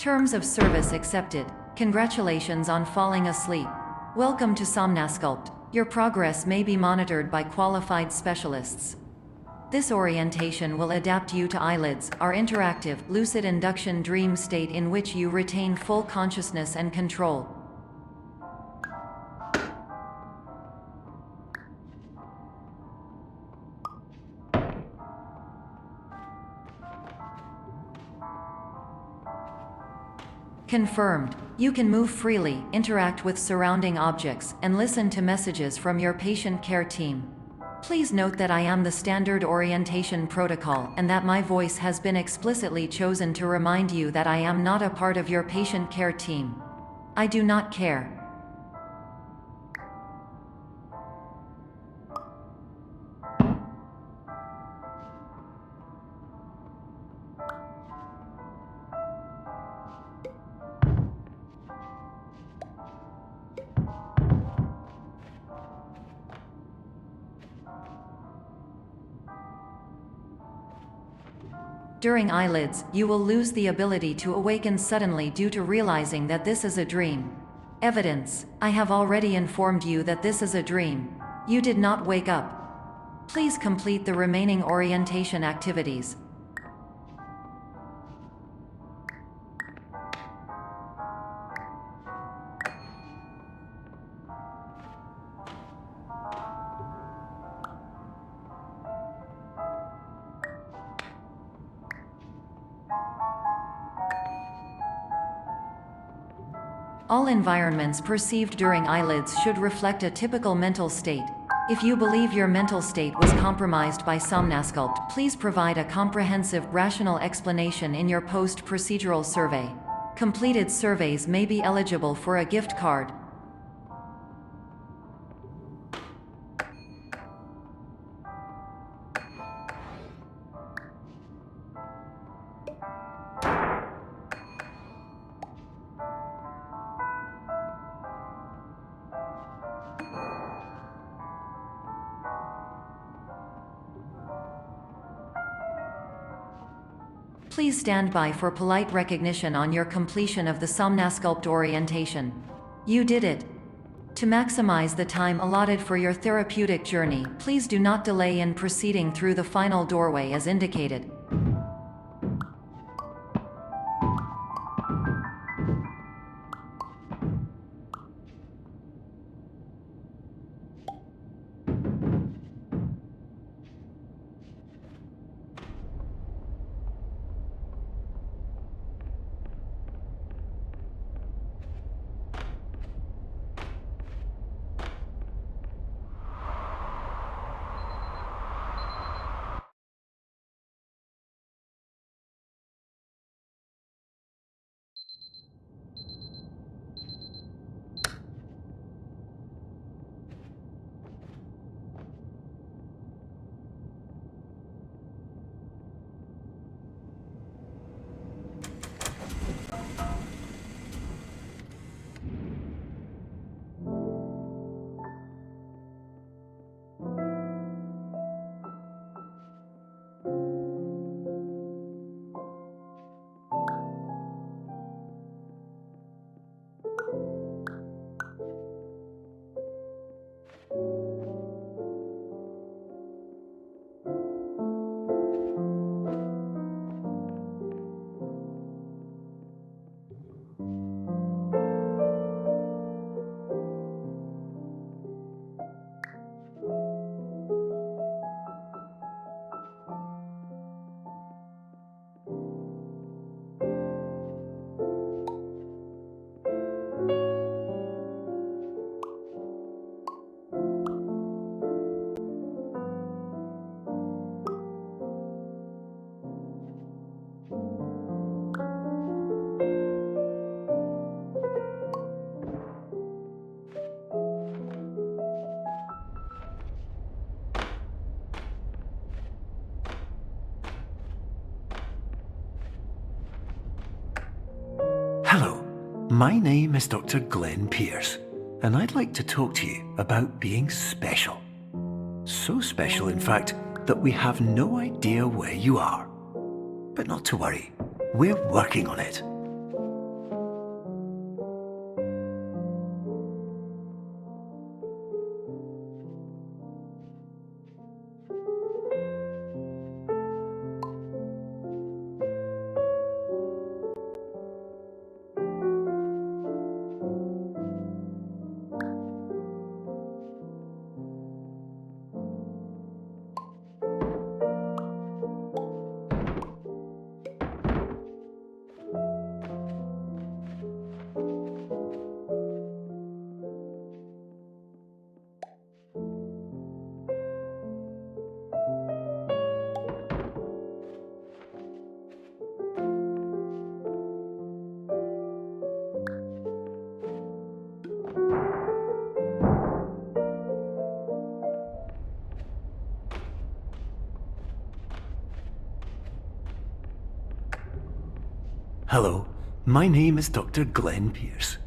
Terms of service accepted. Congratulations on falling asleep. Welcome to Somnasculpt. Your progress may be monitored by qualified specialists. This orientation will adapt you to eyelids, our interactive, lucid induction dream state in which you retain full consciousness and control. Confirmed. You can move freely, interact with surrounding objects, and listen to messages from your patient care team. Please note that I am the standard orientation protocol and that my voice has been explicitly chosen to remind you that I am not a part of your patient care team. I do not care. During eyelids, you will lose the ability to awaken suddenly due to realizing that this is a dream. Evidence: I have already informed you that this is a dream. You did not wake up. Please complete the remaining orientation activities. All environments perceived during eyelids should reflect a typical mental state. If you believe your mental state was compromised by Somnasculpt, please provide a comprehensive, rational explanation in your post-procedural survey. Completed surveys may be eligible for a gift card. Please stand by for polite recognition on your completion of the Somnasculpt orientation. You did it. To maximize the time allotted for your therapeutic journey, please do not delay in proceeding through the final doorway as indicated. Hello, my name is Dr. Glenn Pierce, and I'd like to talk to you about being special. So special, in fact, that we have no idea where you are. But not to worry, we're working on it. Hello, my name is Dr. Glenn Pierce,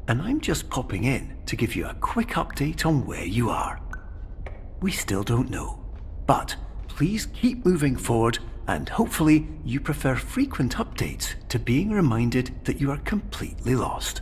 and I'm just popping in to give you a quick update on where you are. We still don't know, but please keep moving forward, and hopefully you prefer frequent updates to being reminded that you are completely lost.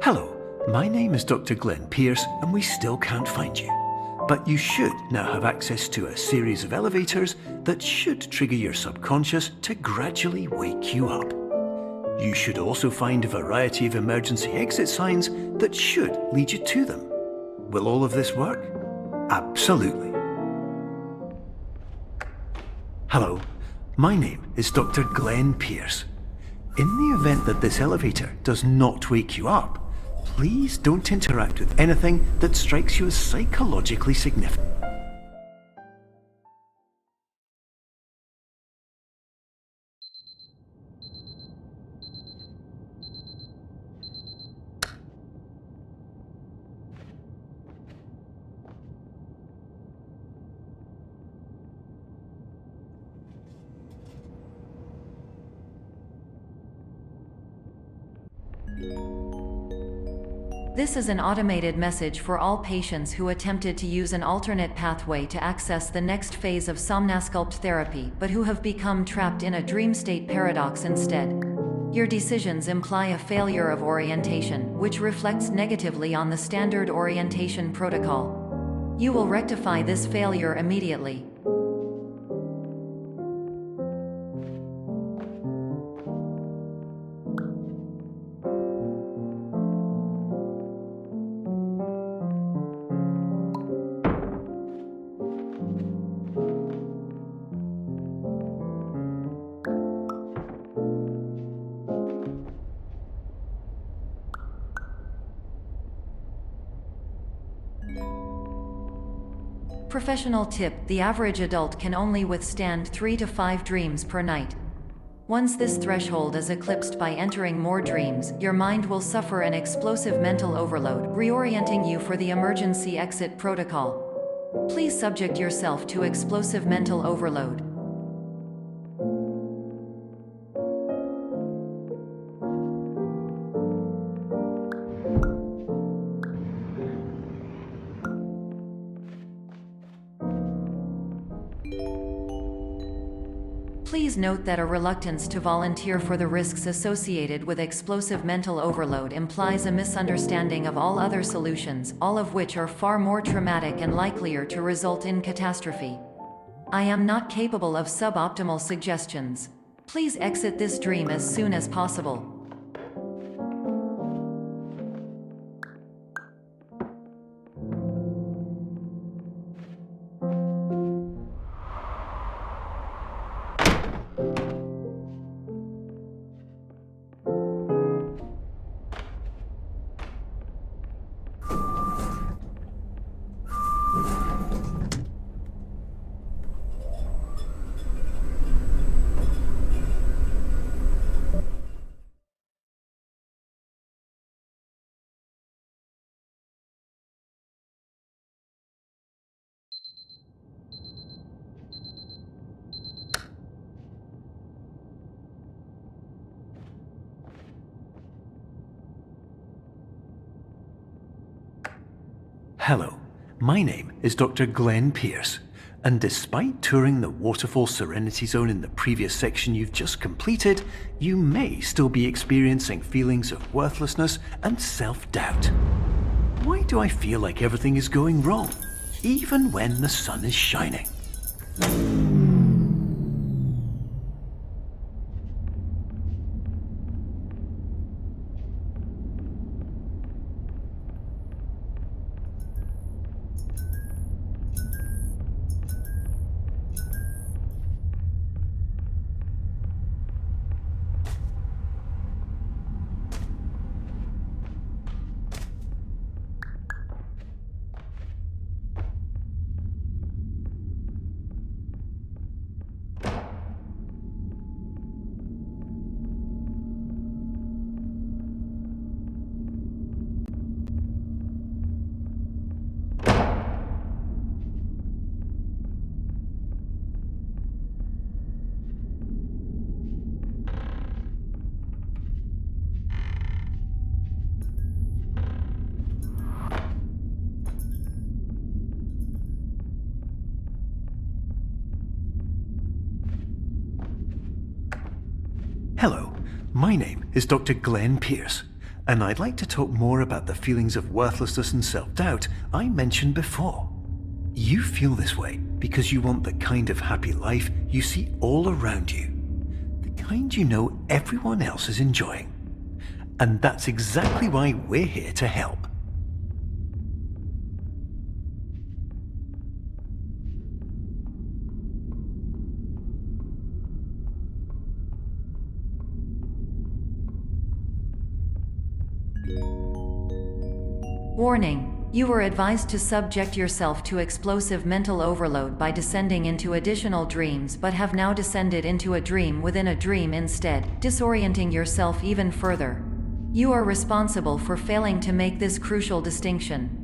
Hello, my name is Dr. Glenn Pierce, and we still can't find you. But you should now have access to a series of elevators that should trigger your subconscious to gradually wake you up. You should also find a variety of emergency exit signs that should lead you to them. Will all of this work? Absolutely. Hello, my name is Dr. Glenn Pierce. In the event that this elevator does not wake you up, please don't interact with anything that strikes you as psychologically significant. This is an automated message for all patients who attempted to use an alternate pathway to access the next phase of somnasculpt therapy but who have become trapped in a dream state paradox instead. Your decisions imply a failure of orientation, which reflects negatively on the standard orientation protocol. You will rectify this failure immediately. Professional tip: the average adult can only withstand 3 to 5 dreams per night. Once this threshold is eclipsed by entering more dreams, your mind will suffer an explosive mental overload, reorienting you for the emergency exit protocol. Please subject yourself to explosive mental overload. Please note that a reluctance to volunteer for the risks associated with explosive mental overload implies a misunderstanding of all other solutions, all of which are far more traumatic and likelier to result in catastrophe. I am not capable of suboptimal suggestions. Please exit this dream as soon as possible. Hello, my name is Dr. Glenn Pierce, and despite touring the Waterfall Serenity Zone in the previous section you've just completed, you may still be experiencing feelings of worthlessness and self-doubt. Why do I feel like everything is going wrong, even when the sun is shining? Hello, my name is Dr. Glenn Pierce, and I'd like to talk more about the feelings of worthlessness and self-doubt I mentioned before. You feel this way because you want the kind of happy life you see all around you, the kind you know everyone else is enjoying. And that's exactly why we're here to help. Warning. You were advised to subject yourself to explosive mental overload by descending into additional dreams, but have now descended into a dream within a dream instead, disorienting yourself even further. You are responsible for failing to make this crucial distinction.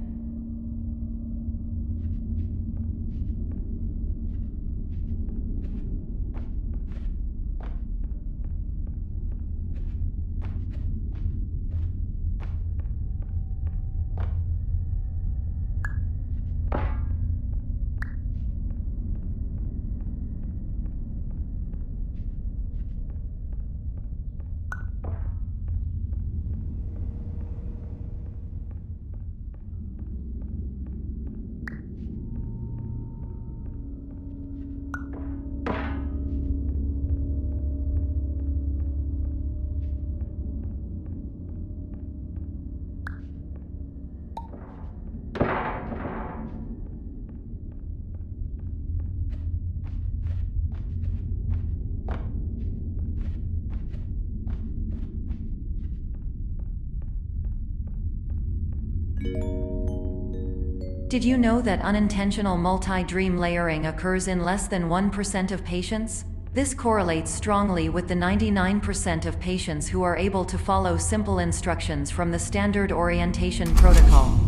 Did you know that unintentional multi-dream layering occurs in less than 1% of patients? This correlates strongly with the 99% of patients who are able to follow simple instructions from the standard orientation protocol.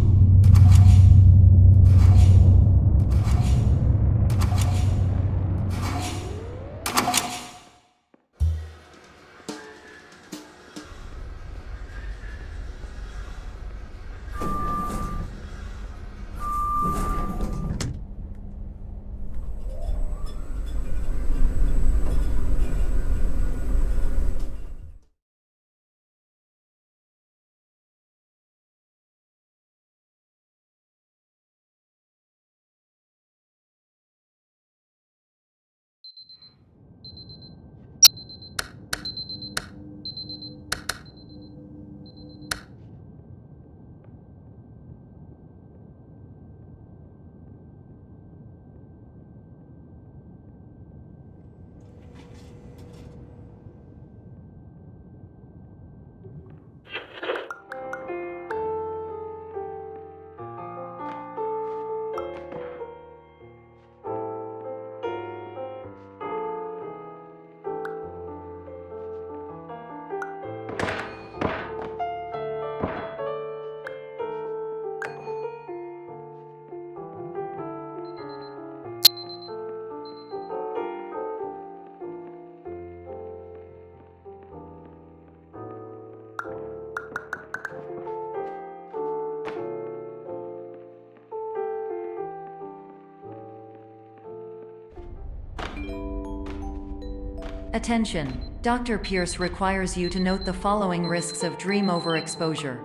Attention! Dr. Pierce requires you to note the following risks of dream overexposure.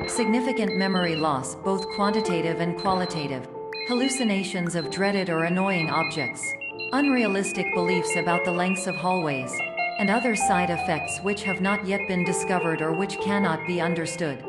Significant memory loss, both quantitative and qualitative. Hallucinations of dreaded or annoying objects. Unrealistic beliefs about the lengths of hallways. And other side effects which have not yet been discovered or which cannot be understood.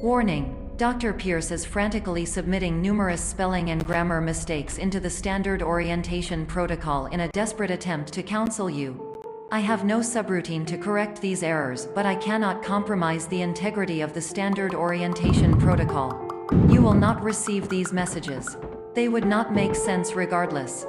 Warning! Dr. Pierce is frantically submitting numerous spelling and grammar mistakes into the standard orientation protocol in a desperate attempt to counsel you. I have no subroutine to correct these errors, but I cannot compromise the integrity of the standard orientation protocol. You will not receive these messages. They would not make sense regardless.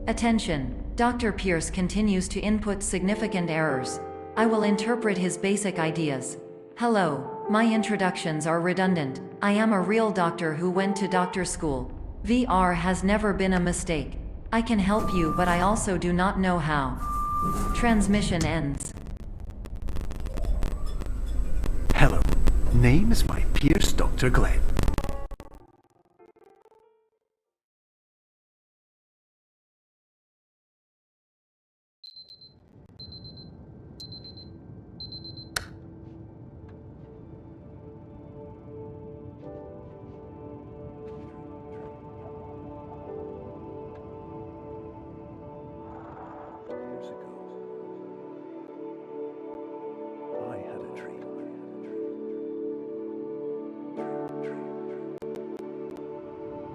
Attention! Dr. Pierce continues to input significant errors. I will interpret his basic ideas. Hello, my introductions are redundant. I am a real doctor who went to doctor school. VR has never been a mistake. I can help you, but I also do not know how. Transmission ends. Hello, name is my Pierce Dr. Glenn.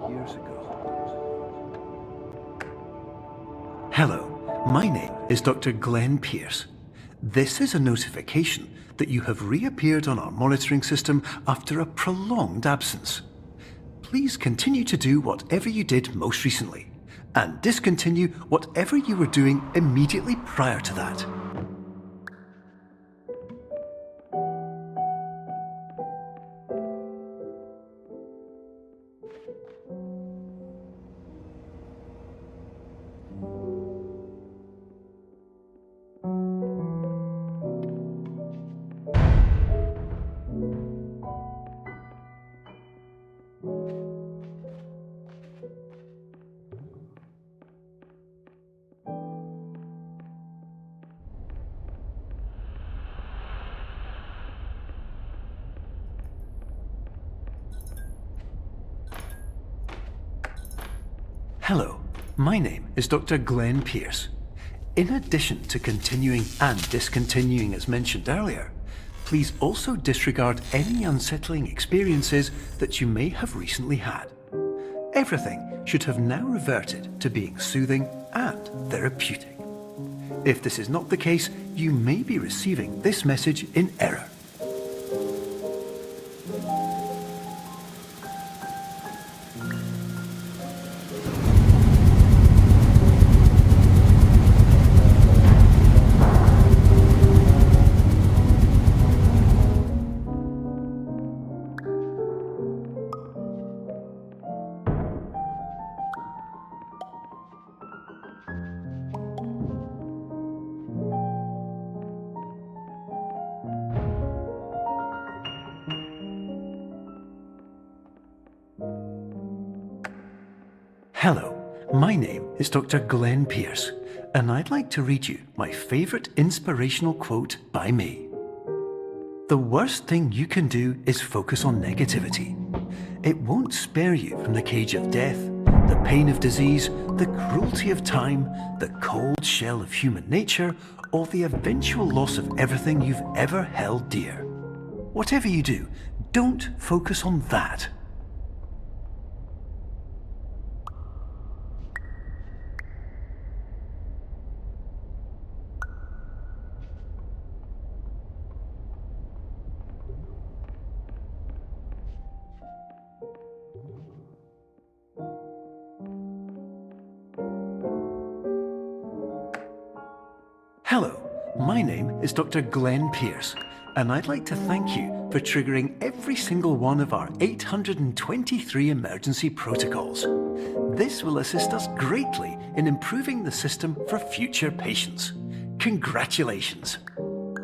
Years ago. Hello, my name is Dr. Glenn Pierce. This is a notification that you have reappeared on our monitoring system after a prolonged absence. Please continue to do whatever you did most recently, and discontinue whatever you were doing immediately prior to that. Hello, my name is Dr. Glenn Pierce. In addition to continuing and discontinuing as mentioned earlier, please also disregard any unsettling experiences that you may have recently had. Everything should have now reverted to being soothing and therapeutic. If this is not the case, you may be receiving this message in error. Hello, my name is Dr. Glenn Pierce, and I'd like to read you my favourite inspirational quote by me. The worst thing you can do is focus on negativity. It won't spare you from the cage of death, the pain of disease, the cruelty of time, the cold shell of human nature, or the eventual loss of everything you've ever held dear. Whatever you do, don't focus on that. Hello, my name is Dr. Glenn Pierce, and I'd like to thank you for triggering every single one of our 823 emergency protocols. This will assist us greatly in improving the system for future patients. Congratulations!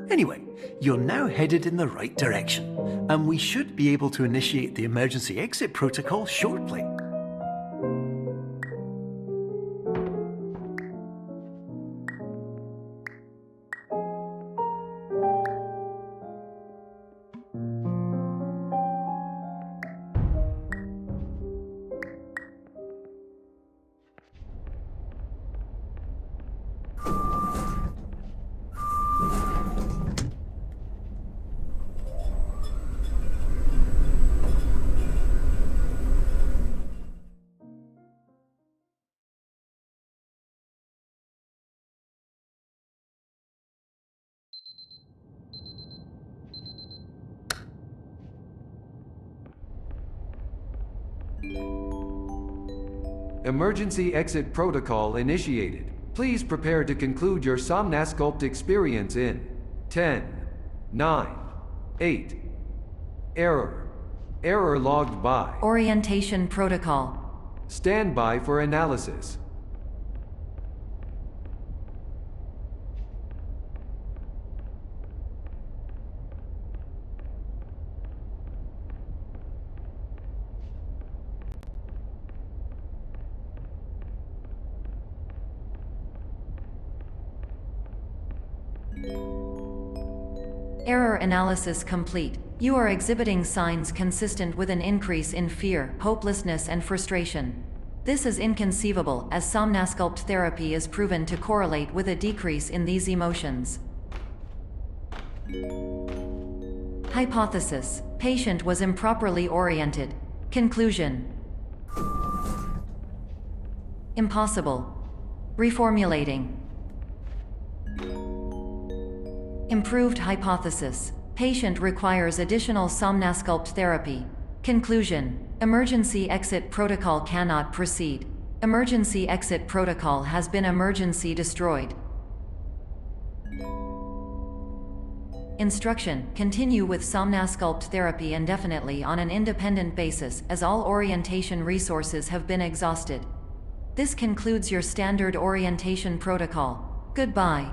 Anyway, you're now headed in the right direction, and we should be able to initiate the emergency exit protocol shortly. Emergency exit protocol initiated. Please prepare to conclude your Somnasculpt experience in 10, 9, 8. Error. Error logged by. Orientation protocol. Stand by for analysis. Error analysis complete. You are exhibiting signs consistent with an increase in fear, hopelessness, and frustration. This is inconceivable, as Somnasculpt therapy is proven to correlate with a decrease in these emotions. Hypothesis: patient was improperly oriented. Conclusion: impossible. Reformulating. Improved hypothesis: patient requires additional Somnasculpt therapy. Conclusion: emergency exit protocol cannot proceed. Emergency exit protocol has been emergency destroyed. Instruction: continue with Somnasculpt therapy indefinitely on an independent basis, as all orientation resources have been exhausted. This concludes your standard orientation protocol. Goodbye.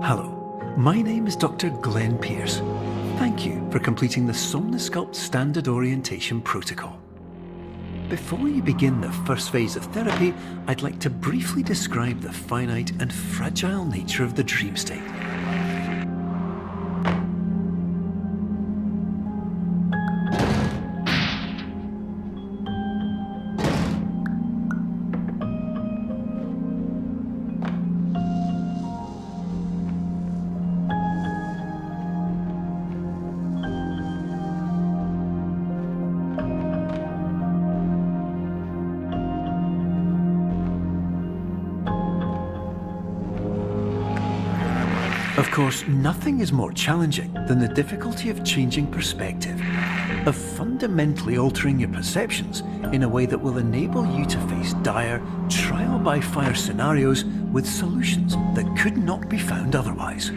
Hello, my name is Dr. Glenn Pierce. Thank you for completing the Somnasculpt Standard Orientation Protocol. Before you begin the first phase of therapy, I'd like to briefly describe the finite and fragile nature of the dream state. Of course, nothing is more challenging than the difficulty of changing perspective, of fundamentally altering your perceptions in a way that will enable you to face dire, trial-by-fire scenarios with solutions that could not be found otherwise.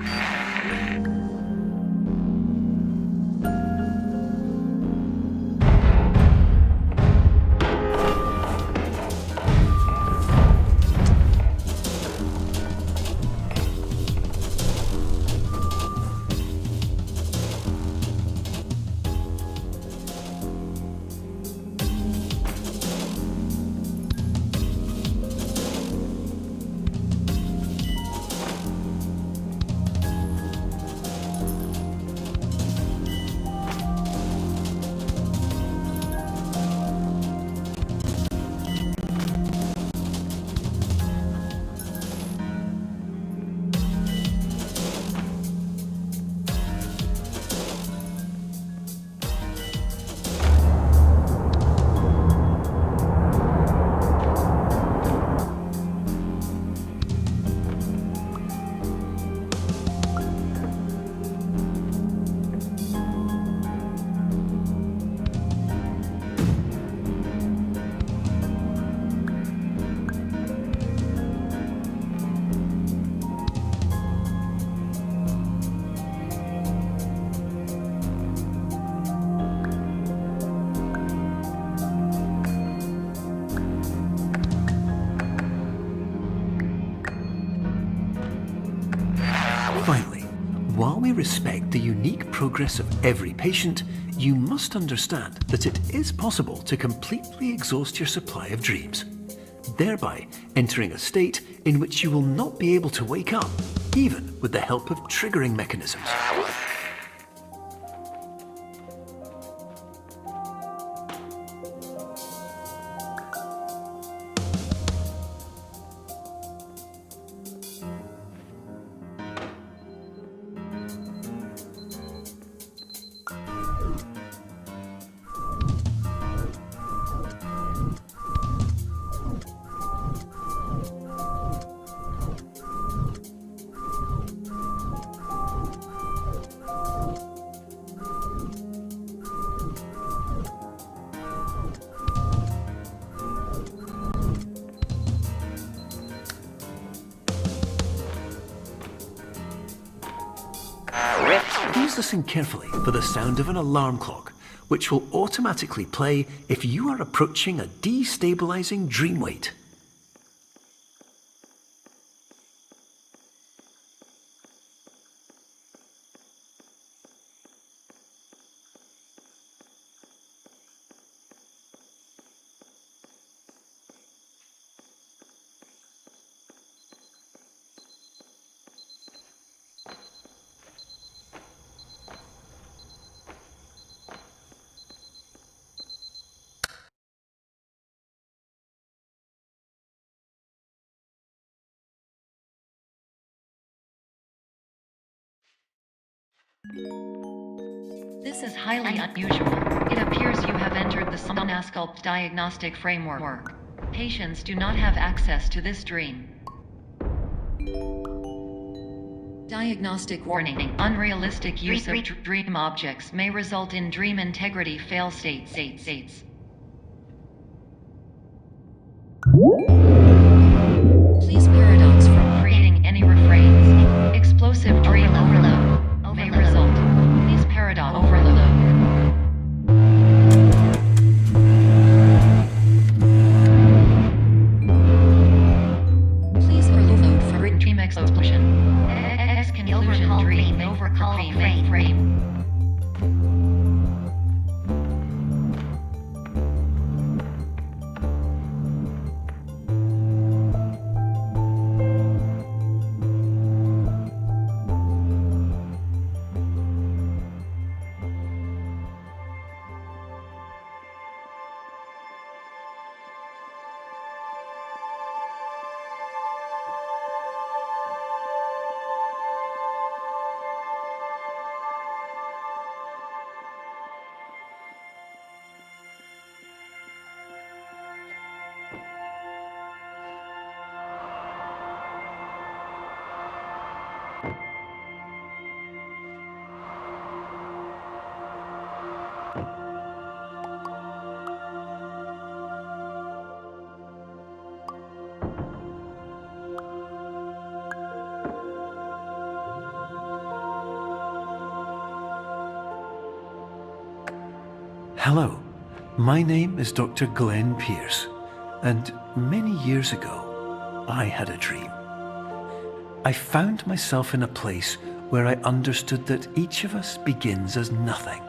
fully respect the unique progress of every patient, you must understand that it is possible to completely exhaust your supply of dreams, thereby entering a state in which you will not be able to wake up, even with the help of triggering mechanisms. Please listen carefully for the sound of an alarm clock, which will automatically play if you are approaching a destabilizing dream weight. This is highly unusual. It appears you have entered the Somnasculpt diagnostic framework. Patients do not have access to this dream. Diagnostic warning. Unrealistic use of dream objects may result in dream integrity fail states. Please paradox from creating any refrains. Explosive dream overload may result. Please paradox overload. Please overload for dream explosion. Conclusion dream overcall frame. Hello, my name is Dr. Glenn Pierce, and many years ago, I had a dream. I found myself in a place where I understood that each of us begins as nothing,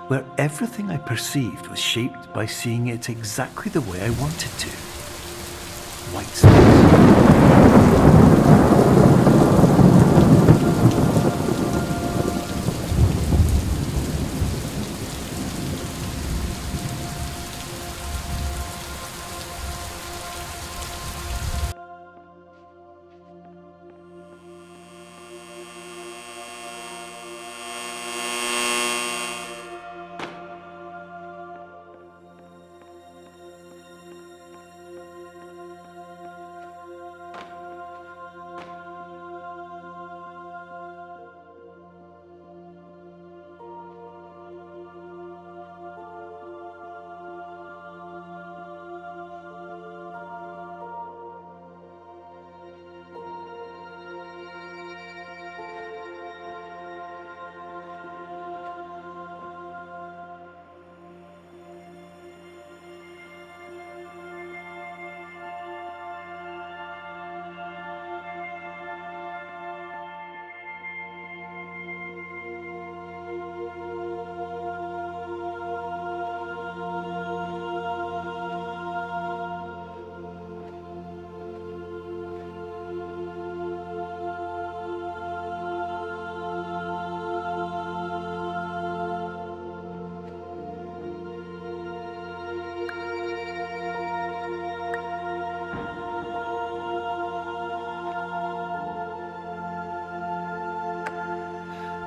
where everything I perceived was shaped by seeing it exactly the way I wanted to. White space.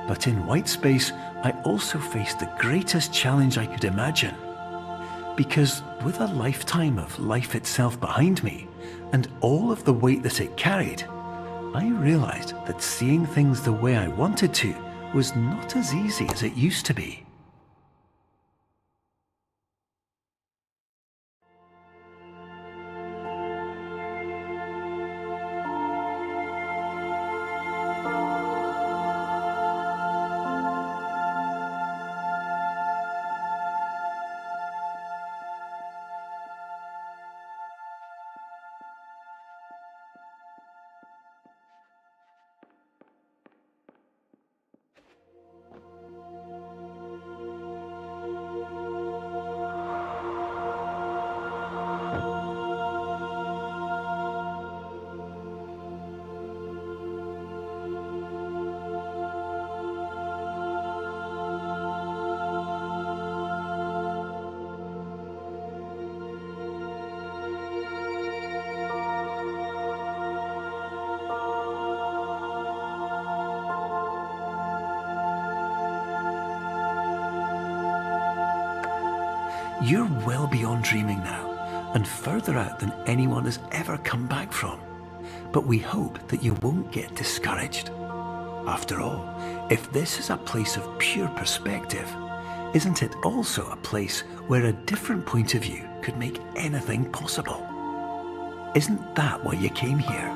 But in white space, I also faced the greatest challenge I could imagine. Because with a lifetime of life itself behind me, and all of the weight that it carried, I realized that seeing things the way I wanted to was not as easy as it used to be. You're well beyond dreaming now, and further out than anyone has ever come back from. But we hope that you won't get discouraged. After all, if this is a place of pure perspective, isn't it also a place where a different point of view could make anything possible? Isn't that why you came here?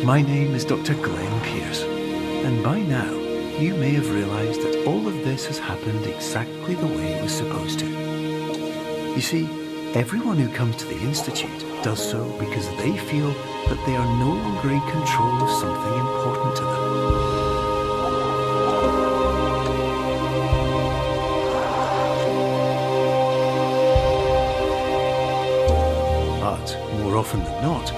My name is Dr. Glenn Pierce, and by now you may have realised that all of this has happened exactly the way it was supposed to. You see, everyone who comes to the Institute does so because they feel that they are no longer in control of something important to them. But more often than not,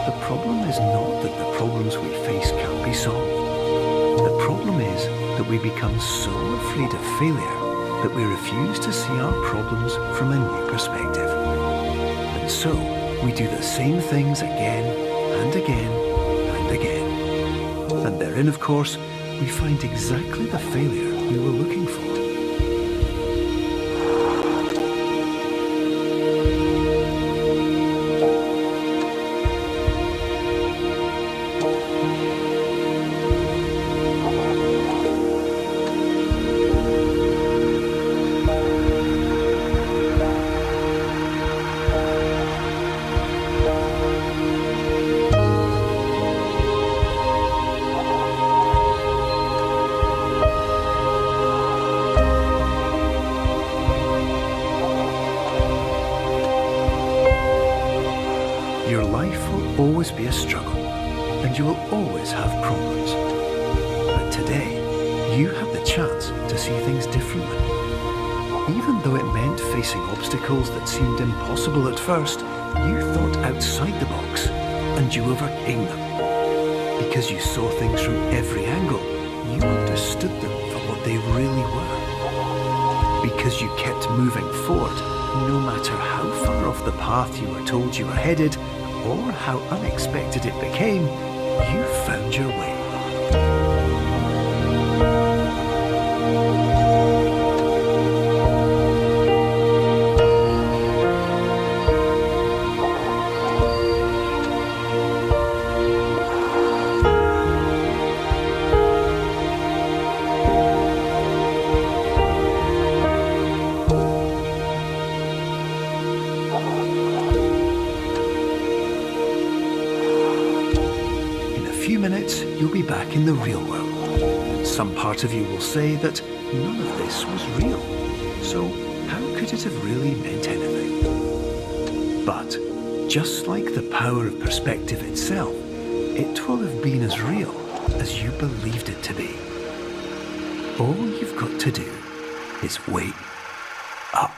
the problem is not that the problems we face can't be solved. The problem is that we become so afraid of failure that we refuse to see our problems from a new perspective. And so we do the same things again and again and again. And therein, of course, we find exactly the failure we were looking for. Your life will always be a struggle, and you will always have problems. But today, you have the chance to see things differently. Even though it meant facing obstacles that seemed impossible at first, you thought outside the box, and you overcame them. Because you saw things from every angle, you understood them for what they really were. Because you kept moving forward, no matter how far off the path you were told you were headed, or how unexpected it became, you found your way. In a few minutes, you'll be back in the real world. Some part of you will say that none of this was real. So how could it have really meant anything? But just like the power of perspective itself, it will have been as real as you believed it to be. All you've got to do is wait up.